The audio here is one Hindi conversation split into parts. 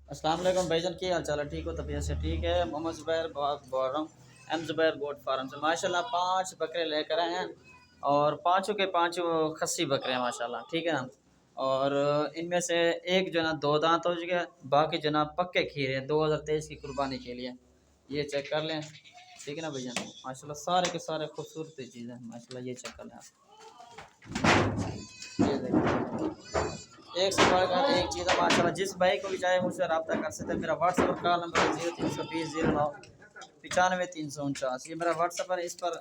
अस्सलाम वालेकुम भाईजान, की हाल चाल है? ठीक हो? तबीयत से ठीक है? मोहम्मद ज़ुबैर बोल रहा हूँ, एम ज़ुबैर गोट फार्म से। माशाल्लाह 5 बकरे लेकर आए हैं और पाँचों के पाँचों खस्सी बकरे हैं माशाल्लाह, ठीक है ना। और इनमें से एक जो है ना 2 दांत हो चुके हैं, बाकी जो है ना पक्के खीरे हैं 2023 की कुर्बानी के लिए। ये चेक कर लें, ठीक है ना भैया। माशाल्लाह सारे के सारे खूबसूरत चीज़ें हैं माशाल्लाह, ये चेक कर लें आप। ये देखिए, एक से बढ़कर एक चीज़ है माशाल्लाह। जिस भाई को भी चाहे मुझसे रब्ता कर सकते हैं। मेरा व्हाट्सएप कॉल नंबर है 0320 09 95 349। ये मेरा व्हाट्सएप है, इस पर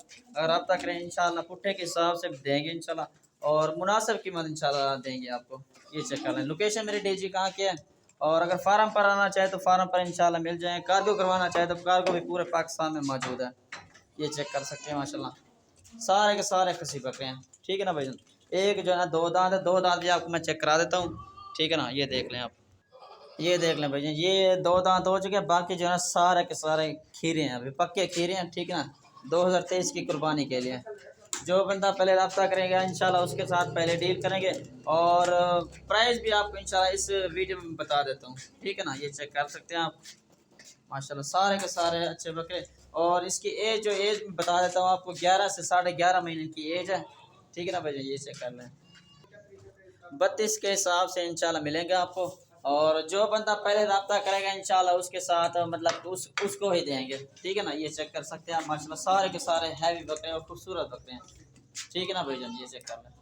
रब्ता करें। इंशाल्लाह पुट्ठे के हिसाब से देंगे इंशाल्लाह, और मुनासिब कीमत इंशाल्लाह देंगे आपको। ये चेक कर लें। लोकेशन मेरी डीजी कहाँ की है, और अगर फार्म पर आना चाहे तो फार्म पर इंशाल्लाह मिल जाए। कार्गो करवाना चाहे तो कार्गो भी पूरे पाकिस्तान में मौजूद है। ये चेक कर सकते हैं माशाल्लाह, सारे के सारे खसी बकरे हैं, ठीक है ना भाई। एक जो है ना 2 दांत है, 2 दांत भी आपको मैं चेक करा देता हूँ, ठीक है ना। ये देख लें आप, ये देख लें भाई, ये 2 दांत हो चुके हैं, बाकी जो है ना सारे के सारे खीरे हैं, अभी पक्के खीरे हैं, ठीक है ना। 2023 की कुर्बानी के लिए जो बंदा पहले रब्ता करेगा इंशाल्लाह उसके साथ पहले डील करेंगे, और प्राइस भी आपको इंशाल्लाह इस वीडियो में बता देता हूँ, ठीक है ना। ये चेक कर सकते हैं आप माशाल्लाह, सारे के सारे अच्छे बकरे। और इसकी एज जो एज बता देता हूँ आपको, 11 से 11.5 महीने की एज है, ठीक है ना भाई। ये चेक कर लें, 32 के हिसाब से इंशाल्लाह मिलेंगे आपको। और जो बंदा पहले रब्ता करेगा इंशाल्लाह उसके साथ मतलब उसको ही देंगे, ठीक है ना। ये चेक कर सकते हैं आप माशाल्लाह, सारे के सारे हैवी बकरे और खूबसूरत बकरे हैं, ठीक है ना भाईजान। ये चेक कर लें।